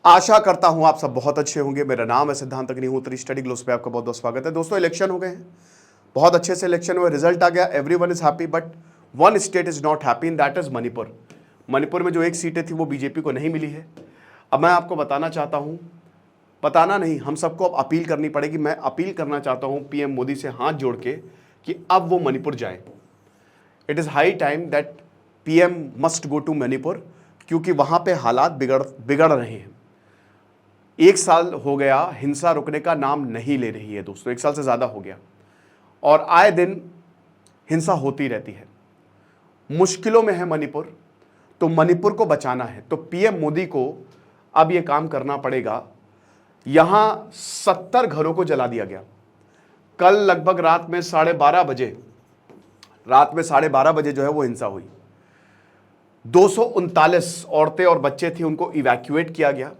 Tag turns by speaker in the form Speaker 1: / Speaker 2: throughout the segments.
Speaker 1: आशा करता हूं आप सब बहुत अच्छे होंगे। मेरा नाम है सिद्धांत अग्निहोत्री, स्टडी ग्लोस पे आपका बहुत बहुत स्वागत है। दोस्तों, इलेक्शन हो गए हैं, बहुत अच्छे से इलेक्शन हुए, रिजल्ट आ गया, everyone is happy, but one state is not happy and that is Manipur. Manipur में जो एक सीटें थी वो बीजेपी को नहीं मिली है। अब मैं आपको बताना चाहता हूं, बताना नहीं, हम सबको अब अपील करनी पड़ेगी। मैं अपील करना चाहता हूं पीएम मोदी से हाथ जोड़ के कि अब वो मणिपुर जाए। It is high time that PM must go to Manipur, क्योंकि वहां पे हालात बिगड़ रहे हैं। एक साल हो गया, हिंसा रुकने का नाम नहीं ले रही है दोस्तों, एक साल से ज़्यादा हो गया और आए दिन हिंसा होती रहती है। मुश्किलों में है मणिपुर, तो मणिपुर को बचाना है तो पीएम मोदी को अब यह काम करना पड़ेगा। यहां 70 घरों को जला दिया गया। कल लगभग रात में 12:30 बजे जो है वो हिंसा हुई। 239 औरतें और बच्चे थे, उनको इवैक्यूएट किया गया।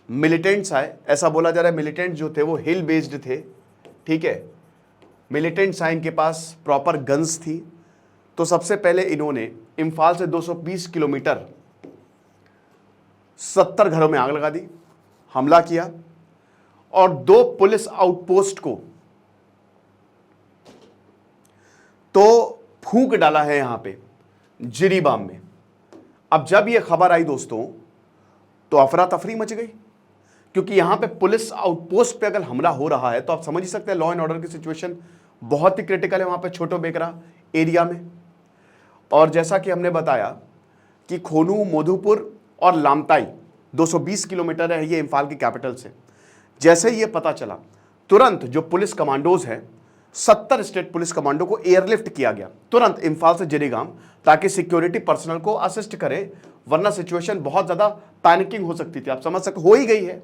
Speaker 1: मिलिटेंट्स आए, ऐसा बोला जा रहा है मिलिटेंट्स जो थे वो हिल बेस्ड थे, ठीक है। मिलिटेंट्स आए, इनके पास प्रॉपर गन्स थी। तो सबसे पहले इन्होंने इम्फाल से 220 किलोमीटर 70 घरों में आग लगा दी, हमला किया और 2 पुलिस आउटपोस्ट को तो फूंक डाला है यहां पे जिरीबाम में। अब जब यह खबर आई दोस्तों तो अफरा तफरी मच गई, क्योंकि यहां पे पुलिस आउटपोस्ट पे अगर हमला हो रहा है तो आप समझ ही सकते हैं लॉ एंड ऑर्डर की सिचुएशन बहुत ही क्रिटिकल है वहां पे छोटो बेकरा एरिया में। और जैसा कि हमने बताया कि खोनू, मोधुपुर और लामताई 220 किलोमीटर है ये इम्फाल की कैपिटल से। जैसे ही ये पता चला, तुरंत जो पुलिस कमांडोज हैं, 70 स्टेट पुलिस कमांडो को एयरलिफ्ट किया गया तुरंत इम्फाल से जिरीगाम, ताकि सिक्योरिटी पर्सनल को असिस्ट करे, वरना सिचुएशन बहुत ज्यादा पैनिकिंग हो सकती थी। आप समझ सकते हो ही गई है,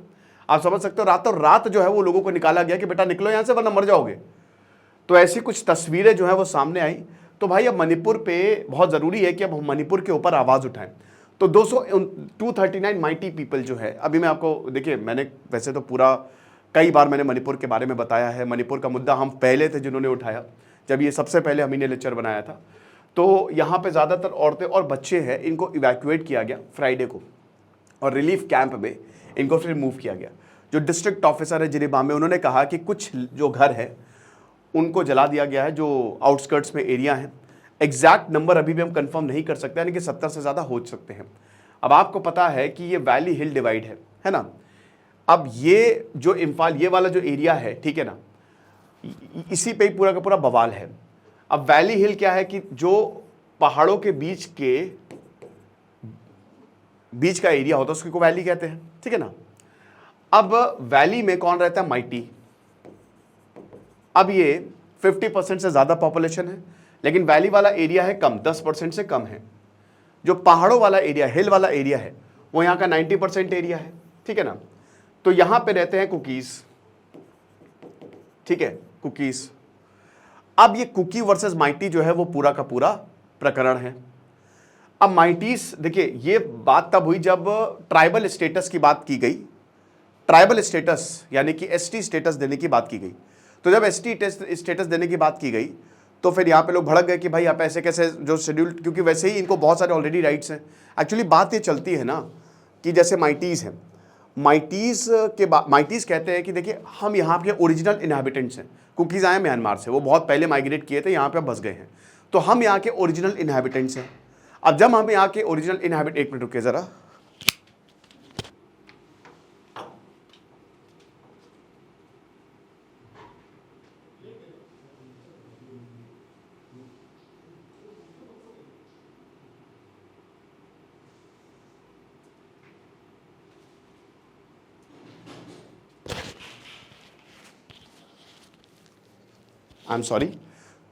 Speaker 1: आप समझ सकते हो। रातों रात जो है वो लोगों को निकाला गया कि बेटा निकलो यहां से वरना मर जाओगे। तो ऐसी कुछ तस्वीरें जो है वो सामने आई। तो भाई अब मणिपुर पे बहुत जरूरी है कि अब हम मणिपुर के ऊपर आवाज उठाएं। तो 239 माइटी पीपल जो है, अभी मैं आपको देखिए, मैंने वैसे तो पूरा कई बार मैंने मणिपुर के बारे में बताया है। मणिपुर का मुद्दा हम पहले थे जिन्होंने उठाया, जब ये सबसे पहले हम इन्हें लेक्चर बनाया था। तो यहाँ पे ज़्यादातर औरतें और बच्चे हैं, इनको इवैक्यूएट किया गया फ्राइडे को और रिलीफ कैंप में इनको फिर मूव किया गया। जो डिस्ट्रिक्ट ऑफिसर है जिरीबाम में, उन्होंने कहा कि कुछ जो घर है उनको जला दिया गया है, जो आउटस्कर्ट्स में एरिया है। एग्जैक्ट नंबर अभी भी हम कंफर्म नहीं कर सकते, यानी कि 70 से ज़्यादा हो सकते हैं। अब आपको पता है कि ये वैली हिल डिवाइड है ना। अब ये जो इम्फाल ये वाला जो एरिया है, ठीक है ना, इसी पे ही पूरा का पूरा बवाल है। अब वैली हिल क्या है कि जो पहाड़ों के बीच का एरिया होता है उसको वैली कहते हैं, ठीक है ना। अब वैली में कौन रहता है? माइटी। अब ये 50% से ज्यादा पॉपुलेशन है, लेकिन वैली वाला एरिया है कम, 10% से कम है। जो पहाड़ों वाला एरिया, हिल वाला एरिया है, वो यहां का 90% एरिया है, ठीक है ना। तो यहां पे रहते हैं कुकीज, ठीक है, कुकीज। अब ये कुकी वर्सेस माइटी जो है वो पूरा का पूरा प्रकरण है। अब माइटीज, देखिए ये बात तब हुई जब ट्राइबल स्टेटस की बात की गई। ट्राइबल स्टेटस यानी कि एसटी स्टेटस देने की बात की गई। तो जब एसटी स्टेटस देने की बात की गई तो फिर यहाँ पे लोग भड़क गए कि भाई आप ऐसे कैसे, जो शेड्यूल्ड, क्योंकि वैसे ही इनको बहुत सारे ऑलरेडी राइट्स हैं। एक्चुअली बात ये चलती है ना कि जैसे माइटीज़ हैं, माइटीज़ कहते हैं कि देखिए हम यहाँ के ओरिजिनल इनहैबिटेंट्स हैं। कुकीज़ आए म्यांमार से, वो बहुत पहले माइग्रेट किए थे, यहाँ पे बस गए हैं, तो हम यहाँ के ओरिजिनल इनहैबिटेंट्स हैं। अब जब हम यहाँ के ओरिजिनल इनहैबिट, एक मिनट रुकिए ज़रा, आई एम सॉरी।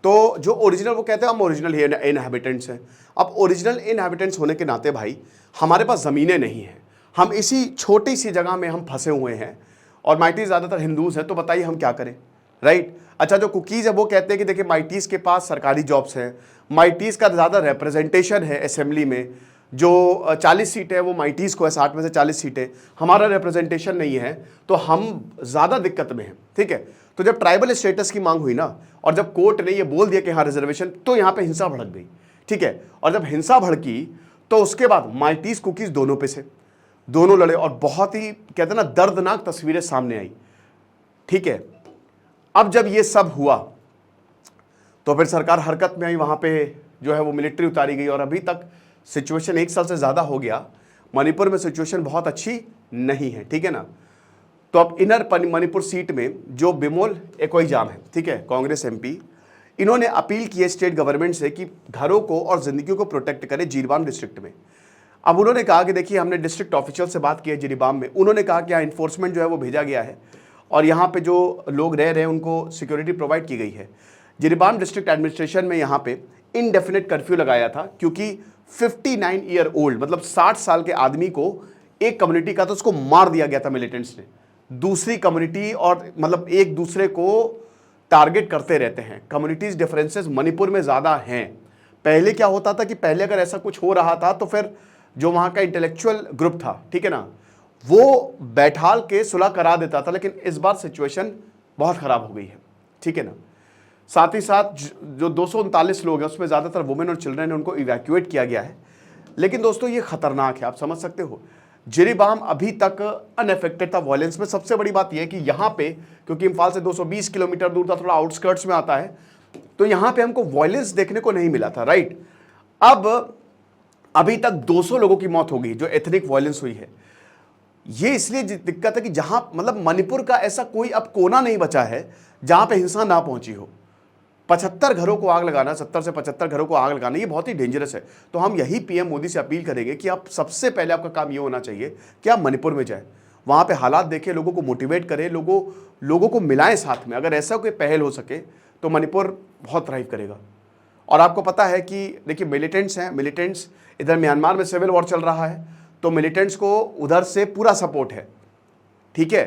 Speaker 1: तो जो ओरिजिनल, वो कहते हैं हम ओरिजिनल इनहैबिटेंट्स हैं। अब ओरिजिनल इनहैबिटेंट्स होने के नाते भाई हमारे पास ज़मीनें नहीं हैं, हम इसी छोटी सी जगह में हम फंसे हुए हैं और माइटीज़ ज़्यादातर हिंदूज़ हैं, तो बताइए हम क्या करें, राइट। अच्छा, जो कुकीज़ है वो कहते हैं कि देखिए माइटीज़ के पास सरकारी जॉब्स हैं, माइटीज़ का ज़्यादा रिप्रेजेंटेशन है असेंबली में, जो 40 सीटें हैं वो माइटीज़ को है, 60 में से 40 सीटें, हमारा रिप्रेजेंटेशन नहीं है, तो हम ज़्यादा दिक्कत में हैं, ठीक है। तो जब ट्राइबल स्टेटस की मांग हुई ना, और जब कोर्ट ने ये बोल दिया कि हाँ रिजर्वेशन, तो यहाँ पे हिंसा भड़क गई, ठीक है। और जब हिंसा भड़की तो उसके बाद माइटीज़ कुकीज़ दोनों पे से दोनों लड़े और बहुत ही कहते हैं ना दर्दनाक तस्वीरें सामने आई। ठीक है, अब जब ये सब हुआ तो फिर सरकार हरकत में आई, वहां पे जो है वो मिलिट्री उतारी गई और अभी तक सिचुएशन 1 साल से ज़्यादा हो गया, मणिपुर में सिचुएशन बहुत अच्छी नहीं है। ठीक है ना। तो अब इनर मणिपुर सीट में जो बिमोल एकोइजाम है, ठीक है, कांग्रेस एमपी, इन्होंने अपील की है स्टेट गवर्नमेंट से कि घरों को और जिंदगियों को प्रोटेक्ट करे जिरीबाम डिस्ट्रिक्ट में। अब उन्होंने कहा कि देखिए हमने डिस्ट्रिक्ट ऑफिशियल से बात की है जिरीबाम में, उन्होंने कहा कि यहाँ इन्फोर्समेंट जो है वो भेजा गया है और यहाँ पे जो लोग रह रहे हैं उनको सिक्योरिटी प्रोवाइड की गई है। जिरीबाम डिस्ट्रिक्ट एडमिनिस्ट्रेशन में यहाँ पे इनडेफिनेट कर्फ्यू लगाया था क्योंकि 59 ईयर ओल्ड मतलब 60 साल के आदमी को एक कम्युनिटी का तो उसको मार दिया गया था मिलिटेंट्स ने, दूसरी कम्युनिटी और मतलब एक दूसरे को टारगेट करते रहते हैं। कम्युनिटीज डिफरेंसेस मणिपुर में ज़्यादा हैं। पहले क्या होता था कि पहले अगर ऐसा कुछ हो रहा था तो फिर जो वहाँ का इंटेलेक्चुअल ग्रुप था, ठीक है ना, वो बैठाल के सुलह करा देता था, लेकिन इस बार सिचुएशन बहुत ख़राब हो गई है। ठीक है ना। साथ ही साथ जो 239 लोग हैं उसमें ज़्यादातर वुमेन और चिल्ड्रन है, उनको इवैक्यूएट किया गया है। लेकिन दोस्तों ये खतरनाक है, आप समझ सकते हो। जिरीबाम अभी तक अनअफेक्टेड था वायलेंस में। सबसे बड़ी बात यह है कि यहाँ पे क्योंकि इम्फाल से 220 किलोमीटर दूर था, थोड़ा आउटस्कर्ट्स में आता है, तो यहाँ पे हमको वायलेंस देखने को नहीं मिला था, राइट। अब अभी तक 200 लोगों की मौत हो गई जो एथनिक वायलेंस हुई है। ये इसलिए दिक्कत है कि जहां मतलब मणिपुर का ऐसा कोई अब कोना नहीं बचा है जहां पे हिंसा ना पहुंची हो। 75 घरों को आग लगाना, 70 से 75 घरों को आग लगाना, ये बहुत ही डेंजरस है। तो हम यही पीएम मोदी से अपील करेंगे कि आप सबसे पहले आपका काम ये होना चाहिए कि आप मणिपुर में जाएं, वहाँ पे हालात देखें, लोगों को मोटिवेट करें, लोगों को मिलाएं साथ में। अगर ऐसा कोई पहल हो सके तो मणिपुर बहुत थ्राइव करेगा। और आपको पता है कि देखिए मिलिटेंट्स हैं, मिलिटेंट्स इधर म्यांमार में सिविल वॉर चल रहा है तो मिलिटेंट्स को उधर से पूरा सपोर्ट है। ठीक है,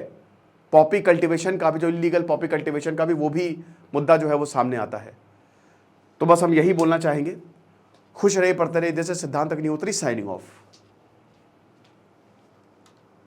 Speaker 1: पॉपी कल्टीवेशन का भी, जो इलीगल पॉपी कल्टीवेशन का भी, वो भी मुद्दा जो है वो सामने आता है। तो बस हम यही बोलना चाहेंगे, खुश रहिए, पढ़ते रहिए। जैसे सिद्धांत अग्निहोत्री साइनिंग ऑफ।